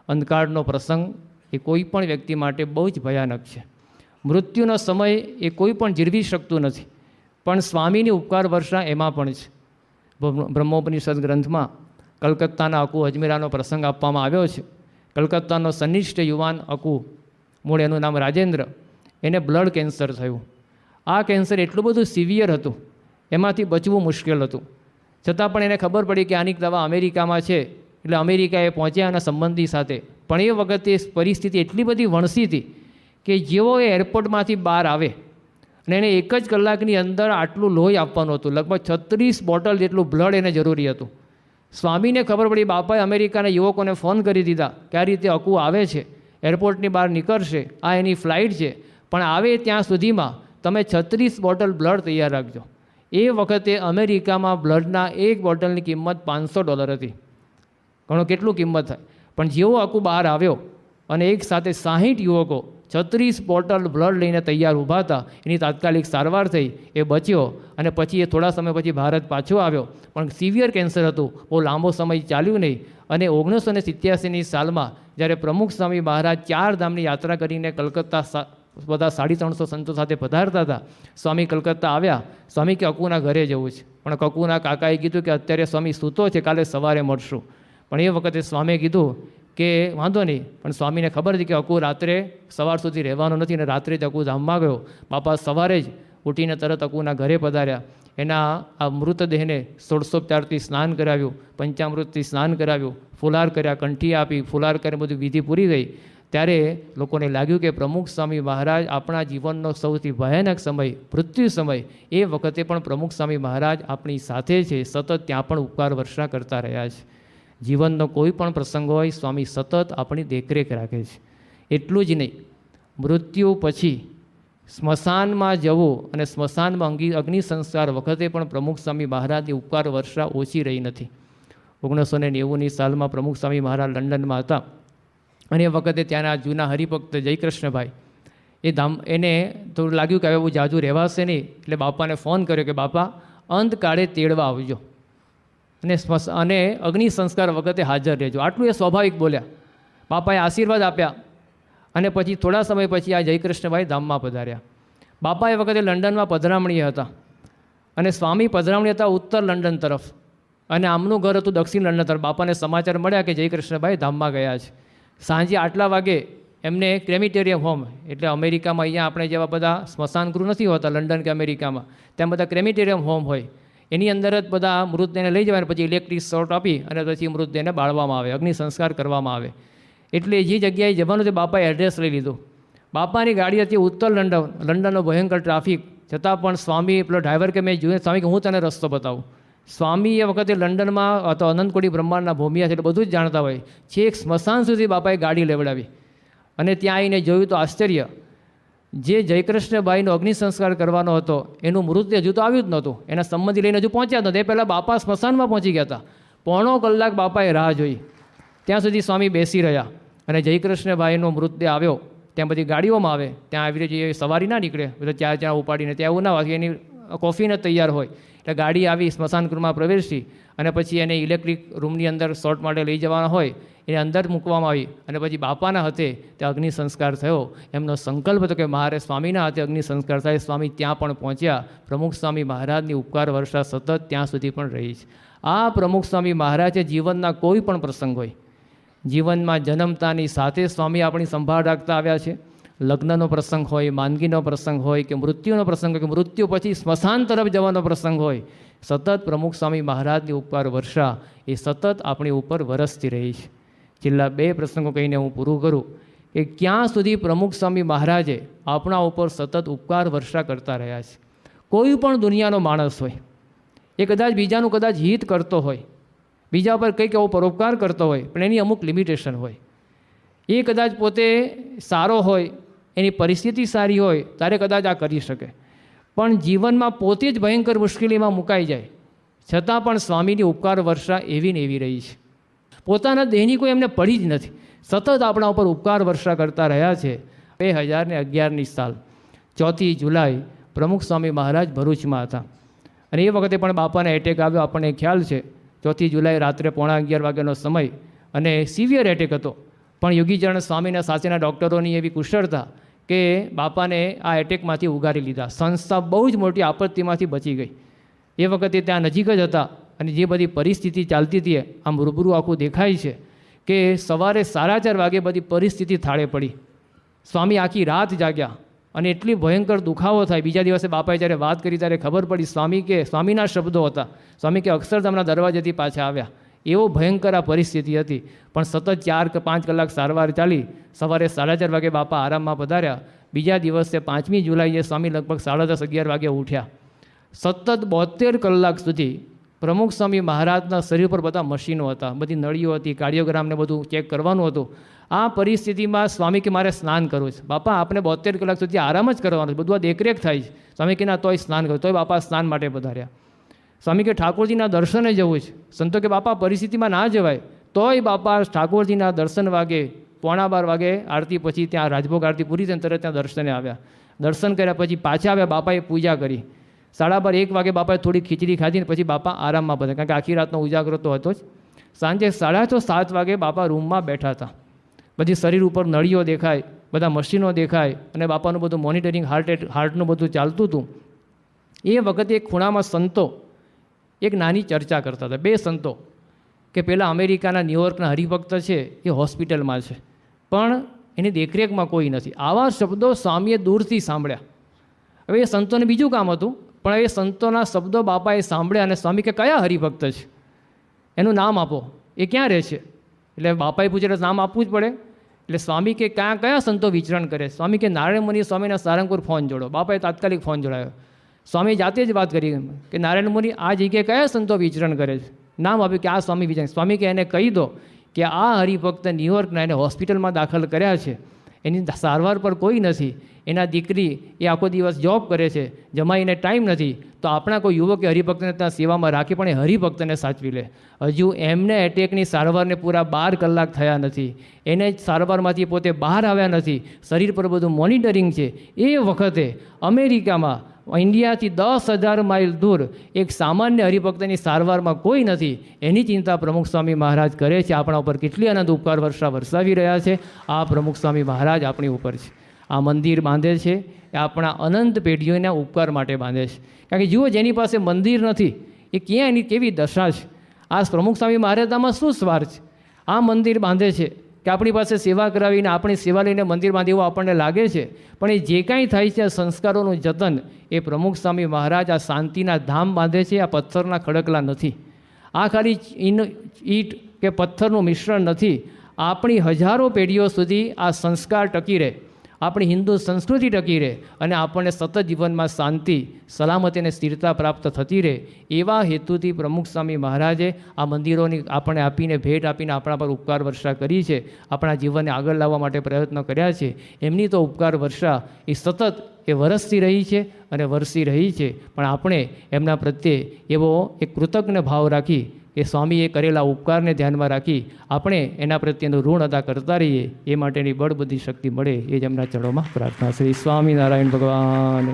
અંધકારનો પ્રસંગ એ કોઈ પણ વ્યક્તિ માટે બહુ જ ભયાનક છે. મૃત્યુનો સમય એ કોઈ પણ જીરવી શકતું નથી, પણ સ્વામીની ઉપકાર વર્ષા એમાં પણ છે. બ્રહ્મોપનિષદ ગ્રંથમાં કલકત્તાના અકુ અજમેરાનો પ્રસંગ આપવામાં આવ્યો છે. કલકત્તાનો સનિષ્ઠ યુવાન અકુ, મૂળ એનું નામ રાજેન્દ્ર, એને બ્લડ કેન્સર થયું. આ કેન્સર એટલું બધું સિવિયર હતું, એમાંથી બચવું મુશ્કેલ હતું. છતાં પણ એને ખબર પડી કે આની દવા અમેરિકામાં છે, એટલે અમેરિકાએ પહોંચ્યા એના સંબંધી સાથે. પણ એ વખતે પરિસ્થિતિ એટલી બધી વણસી હતી કે જેવો એ એરપોર્ટમાંથી બહાર આવે અને એને 1 જ કલાકની અંદર આટલું લોહી આપવાનું હતું, લગભગ 36 બોટલ જેટલું બ્લડ એને જરૂરી હતું. સ્વામીને ખબર પડી, બાપાએ અમેરિકાના યુવકોને ફોન કરી દીધા કે આ રીતે અકુ આવે છે, એરપોર્ટની બહાર નીકળશે, આ એની ફ્લાઇટ છે, પણ આવે ત્યાં સુધીમાં તમે 36 બોટલ બ્લડ તૈયાર રાખજો. એ વખતે અમેરિકામાં બ્લડના 1 બોટલની કિંમત $500 હતી. ઘણો કેટલું કિંમત થાય. પણ જેવો અકુ બહાર આવ્યો અને એક સાથે 60 યુવકો 36 બોટલ બ્લડ લઈને તૈયાર ઊભા હતા, એની તાત્કાલિક સારવાર થઈ, એ બચ્યો અને પછી એ થોડા સમય પછી ભારત પાછો આવ્યો. પણ સિવિયર કેન્સર હતું, બહુ લાંબો સમય ચાલ્યું નહીં. અને 1987ની સાલમાં જ્યારે પ્રમુખ સ્વામી મહારાજ 4 ધામની યાત્રા કરીને કલકત્તા બધા 350 સંતો સાથે પધારતા હતા, સ્વામી કલકત્તા આવ્યા. સ્વામી કે અકુના ઘરે જવું છે, પણ કકુના કાકાએ કીધું કે અત્યારે સ્વામી સૂતો છે, કાલે સવારે મળશું. પણ એ વખતે સ્વામીએ કીધું કે વાંધો નહીં, પણ સ્વામીને ખબર હતી કે અકુ રાત્રે સવાર સુધી રહેવાનું નથી, અને રાત્રે જ અકુ ધામમાં ગયો. બાપા સવારે જ ઉઠીને તરત અકુના ઘરે પધાર્યા. એના આ મૃતદેહને 16ઉપચારથી સ્નાન કરાવ્યું, પંચામૃતથી સ્નાન કરાવ્યું, ફુલાર કર્યા, કંઠી આપી, ફુલાર કરી બધું વિધિ પૂરી ગઈ. ત્યારે લોકોને લાગ્યું કે પ્રમુખ સ્વામી મહારાજ આપણા જીવનનો સૌથી ભયાનક સમય, મૃત્યુ સમય, એ વખતે પણ પ્રમુખ સ્વામી મહારાજ આપણી સાથે છે, સતત ત્યાં પણ ઉપકાર વર્ષા કરતા રહ્યા છે. જીવનનો કોઈ પણ પ્રસંગ હોય, સ્વામી સતત આપણી દેખરેખ રાખે છે. એટલું જ નહીં, મૃત્યુ પછી સ્મશાનમાં જવું અને સ્મશાનમાં અગ્નિ સંસ્કાર વખતે પણ પ્રમુખ સ્વામી મહારાજની ઉપકાર વર્ષા ઓછી રહી નથી. 1990ની સાલમાં પ્રમુખ સ્વામી મહારાજ લંડનમાં હતા, અને એ વખતે ત્યાંના જૂના હરિભક્ત જયકૃષ્ણભાઈ, એને થોડું લાગ્યું કે હવે બહુ જાજુ રહેવાશે નહીં, એટલે બાપાને ફોન કર્યો કે બાપા અંતકાળે તેડવા આવજો અને અગ્નિ સંસ્કાર વખતે હાજર રહેજો. આટલું એ સ્વાભાવિક બોલ્યા. બાપાએ આશીર્વાદ આપ્યા અને પછી થોડા સમય પછી આ જયકૃષ્ણભાઈ ધામમાં પધાર્યા. બાપા એ વખતે લંડનમાં પધરામણીએ હતા, અને સ્વામી પધરામણી હતા ઉત્તર લંડન તરફ, અને આમનું ઘર હતું દક્ષિણ લંડન તરફ. બાપાને સમાચાર મળ્યા કે જયકૃષ્ણભાઈ ધામમાં ગયા છે. સાંજે 8 વાગે એમને ક્રેમિટેરિયમ હોમ, એટલે અમેરિકામાં અહીંયા આપણે જેવા બધા સ્મશાન ગૃહ નથી હોતા લંડન કે અમેરિકામાં, ત્યાં બધા ક્રેમિટેરિયમ હોમ હોય, એની અંદર જ બધા મૃતદેહને લઈ જવાના, પછી ઇલેક્ટ્રિક શોર્ટ આપી અને પછી મૃતદેહને બાળવામાં આવે, અગ્નિ સંસ્કાર કરવામાં આવે. એટલે જે જગ્યાએ જવાનું છે બાપાએ એડ્રેસ લઈ લીધું. બાપાની ગાડી હતી ઉત્તર લંડનનો ભયંકર ટ્રાફિક, છતાં પણ સ્વામી પેલો ડ્રાઈવર કે મેં જોયું, સ્વામી કે હું તને રસ્તો બતાવું. સ્વામી એ વખતે લંડનમાં હતો, અનંતકોટી બ્રહ્માંડના ભૂમિયા છે, એટલે બધું જ જાણતા હોય. છેક સ્મશાન સુધી બાપાએ ગાડી લેવડાવી, અને ત્યાં આવીને જોયું તો આશ્ચર્ય, જે જયકૃષ્ણભાઈનો અગ્નિ સંસ્કાર કરવાનો હતો એનું મૃતદેહ હજુ તો આવ્યું જ નહોતું, એના સંબંધી લઈને હજુ પહોંચ્યા નહોતા. એ પહેલાં બાપા સ્મશાનમાં પહોંચી ગયા હતા. 1.5 કલાક બાપાએ રાહ જોઈ, ત્યાં સુધી સ્વામી બેસી રહ્યા, અને જયકૃષ્ણભાઈનો મૃતદેહ આવ્યો. ત્યાં બધી ગાડીઓમાં આવે, ત્યાં આવી રીતે સવારી ના નીકળે, બધા ચા ઉપાડીને, ત્યાં એવું ના હોય, એની કોફી ન તૈયાર હોય. એટલે ગાડી આવી સ્મશાન ગૃહમાં પ્રવેશી, અને પછી એને ઇલેક્ટ્રિક રૂમની અંદર શોર્ટ માટે લઈ જવાના હોય, એને અંદર મૂકવામાં આવી, અને પછી બાપાના હાથે ત્યાં અગ્નિ સંસ્કાર થયો. એમનો સંકલ્પ હતો કે મારે સ્વામીના હાથે અગ્નિ સંસ્કાર થાય. સ્વામી ત્યાં પણ પહોંચ્યા. પ્રમુખ સ્વામી મહારાજની ઉપકાર વર્ષા સતત ત્યાં સુધી પણ રહી છે. આ પ્રમુખ સ્વામી મહારાજે જીવનના કોઈ પણ પ્રસંગ હોય, જીવનમાં જન્મતાની સાથે સ્વામી આપણી સંભાળ રાખતા આવ્યા છે. લગ્નનો પ્રસંગ હોય, માંદગીનો પ્રસંગ હોય, કે મૃત્યુનો પ્રસંગ હોય, કે મૃત્યુ પછી સ્મશાન તરફ જવાનો પ્રસંગ હોય, સતત પ્રમુખ સ્વામી મહારાજની ઉપકાર વર્ષા એ સતત આપણી ઉપર વરસતી રહી છે. છેલ્લા 2 પ્રસંગો કહીને હું પૂરું કરું કે ક્યાં સુધી પ્રમુખ સ્વામી મહારાજે આપણા ઉપર સતત ઉપકાર વર્ષા કરતા રહ્યા છે. કોઈ પણ દુનિયાનો માણસ હોય, એ કદાચ બીજાનું કદાચ હિત કરતો હોય, બીજા પર કંઈક એવો પરોપકાર કરતો હોય, પણ એની અમુક લિમિટેશન હોય. એ કદાચ પોતે સારો હોય, એની પરિસ્થિતિ સારી હોય, ત્યારે કદાચ આ કરી શકે, પણ જીવનમાં પોતે જ ભયંકર મુશ્કેલીમાં મુકાઈ જાય, છતાં પણ સ્વામીની ઉપકાર વર્ષા એવી ને એવી રહી છે. પોતાના દેહની કોઈ એમને પડી જ નથી, સતત આપણા ઉપર ઉપકાર વર્ષા કરતા રહ્યા છે. 2011ની સાલ 4 જુલાઈ પ્રમુખ સ્વામી મહારાજ ભરૂચમાં હતા, અને એ વખતે પણ બાપાને એટેક આવ્યો. આપણને ખ્યાલ છે, 4 જુલાઈ રાત્રે 11:15 વાગ્યાનો સમય, અને સિવિયર એટેક હતો. પણ યોગીચરણ સ્વામીના સાથેના ડૉક્ટરોની એવી કુશળતા કે બાપાને આ એટેકમાંથી ઉગારી લીધા. સંસ્થા બહુ જ મોટી આપત્તિમાંથી બચી ગઈ. એ વખતે ત્યાં નજીક જ હતા અને જે બધી પરિસ્થિતિ ચાલતી હતી આમ રૂબરૂ આખું દેખાય છે કે સવારે 4:30 વાગે બધી પરિસ્થિતિ થાળે પડી. સ્વામી આખી રાત જાગ્યા અને એટલી ભયંકર દુખાવો થાય. બીજા દિવસે બાપાએ જ્યારે વાત કરી ત્યારે ખબર પડી સ્વામીના શબ્દો હતા. સ્વામી કે અક્ષરધામના દરવાજેથી પાછા આવ્યા. એવો ભયંકર આ પરિસ્થિતિ હતી. પણ સતત 4 કે 5 કલાક સારવાર ચાલી. સવારે 4:30 વાગે બાપા આરામમાં પધાર્યા. બીજા દિવસે 5મી જુલાઈએ સ્વામી લગભગ 10:30 11 વાગે ઉઠ્યા. સતત 72 કલાક સુધી પ્રમુખ સ્વામી મહારાજના શરીર પર બધા મશીનો હતા, બધી નળીઓ હતી, કાર્ડિયોગ્રામને બધું ચેક કરવાનું હતું. આ પરિસ્થિતિમાં સ્વામી કે મારે સ્નાન કરવું છે. બાપા આપણે 72 કલાક સુધી આરામ જ કરવાનો છે, બધું આ દેખરેખ થાય છે. સ્વામી કે ના તોય સ્નાન કરું. તોય બાપા સ્નાન માટે પધાર્યા. સ્વામી કે ઠાકોરજીના દર્શને જવું છે. સંતો કે બાપા પરિસ્થિતિમાં ના જવાય. તોય બાપા ઠાકોરજીના દર્શન વાગે 11:15 વાગે આરતી પછી ત્યાં રાજભોગ આરતી પૂરી થઈને તરત ત્યાં દર્શને આવ્યા. દર્શન કર્યા પછી પાછા આવ્યા. બાપાએ પૂજા કરી. 12:30 1 વાગે બાપાએ થોડી ખીચડી ખાધી ને પછી બાપા આરામમાં બધા, કારણ કે આખી રાતનો ઉજાગરો તો હતો જ. સાંજે 6:30 વાગે બાપા રૂમમાં બેઠા હતા. બધી શરીર ઉપર નળીઓ દેખાય, બધા મશીનો દેખાય અને બાપાનું બધું મોનિટરિંગ હાર્ટનું બધું ચાલતું હતું. એ વખતે એક ખૂણામાં સંતો એક નાની ચર્ચા કરતા હતા. 2 સંતો કે પહેલાં અમેરિકાના ન્યૂયોર્કના હરિભક્ત છે એ હોસ્પિટલમાં છે પણ એની દેખરેખમાં કોઈ નથી. આવા શબ્દો સ્વામીએ દૂરથી સાંભળ્યા. હવે એ સંતોને બીજું કામ હતું પણ એ સંતોના શબ્દો બાપાએ સાંભળ્યા અને સ્વામી કે કયા હરિભક્ત છે, એનું નામ આપો, એ ક્યાં રહે છે? એટલે બાપાએ પૂછે એટલે નામ આપવું જ પડે. એટલે સ્વામી કે કયા સંતો વિચરણ કરે? સ્વામી કે નારાયણ મુનિ સ્વામીના સારંગપુર ફોન જોડો. બાપાએ તાત્કાલિક ફોન જોડાયો. સ્વામી જાતે જ વાત કરી કે નારાયણ મુનિ આ જગ્યાએ કયા સંતો વિચરણ કરે છે? નામ આપ્યું કે આ સ્વામી વિચરણ. સ્વામી કે એને કહી દો કે આ હરિભક્ત ન્યૂયોર્કના એને હોસ્પિટલમાં દાખલ કર્યા છે, એની સારવાર પર કોઈ નથી, એના દીકરી એ આખો દિવસ જોબ કરે છે, જમાઈને ટાઈમ નથી, તો આપણા કોઈ યુવકે હરિભક્તને ત્યાં સેવામાં રાખી પણ એ હરિભક્તને સાચવી લે. હજુ એમને એટેકની સારવારને પૂરા 12 કલાક થયા નથી, એને સારવારમાંથી પોતે બહાર આવ્યા નથી, શરીર પર બધું મોનિટરિંગ છે. એ વખતે અમેરિકામાં ઇન્ડિયાથી 10,000 માઇલ દૂર એક સામાન્ય હરિભક્તની સારવારમાં કોઈ નથી, એની ચિંતા પ્રમુખ સ્વામી મહારાજ કરે છે. આપણા ઉપર કેટલી આનંદ ઉપકાર વર્ષા વરસાવી રહ્યા છે. આ પ્રમુખ સ્વામી મહારાજ આપણી ઉપર છે. આ મંદિર બાંધે છે એ આપણા અનંત પેઢીઓના ઉપકાર માટે બાંધે છે. કારણ કે જુઓ જેની પાસે મંદિર નથી એ ક્યાં એની કેવી દશા છે. આ પ્રમુખ સ્વામી મહારાજામાં શું સ્વાર્થ છે? આ મંદિર બાંધે છે કે આપણી પાસે સેવા કરાવીને આપણી સેવા લઈને મંદિર બાંધે એવું આપણને લાગે છે, પણ એ જે કાંઈ થાય છે આ સંસ્કારોનું જતન એ પ્રમુખ સ્વામી મહારાજ આ શાંતિના ધામ બાંધે છે. આ પથ્થરના ખડકલા નથી, આ ખાલી ઈંટ કે પથ્થરનું મિશ્રણ નથી. આપણી હજારો પેઢીઓ સુધી આ સંસ્કાર ટકી રહે, આપણી હિન્દુ સંસ્કૃતિ ટકી રહે અને આપણને સતત જીવનમાં શાંતિ, સલામતી અને સ્થિરતા પ્રાપ્ત થતી રહે, એવા હેતુથી પ્રમુખ સ્વામી મહારાજે આ મંદિરોની આપણને આપીને ભેટ આપીને આપણા પર ઉપકાર વર્ષા કરી છે. આપણા જીવનને આગળ લાવવા માટે પ્રયત્નો કર્યા છે. એમની તો ઉપકાર વર્ષા એ સતત એ વરસતી રહી છે અને વરસી રહી છે. પણ આપણે એમના પ્રત્યે એવો એક કૃતજ્ઞ ભાવ રાખી કે સ્વામીએ કરેલા ઉપકારને ધ્યાનમાં રાખી આપણે એના પ્રત્યેનું ઋણ અદા કરતા રહીએ, એ માટેની બળબુદ્ધિ શક્તિ મળે એ જ એમના ચરણોમાં પ્રાર્થના. શ્રી સ્વામિનારાયણ ભગવાન.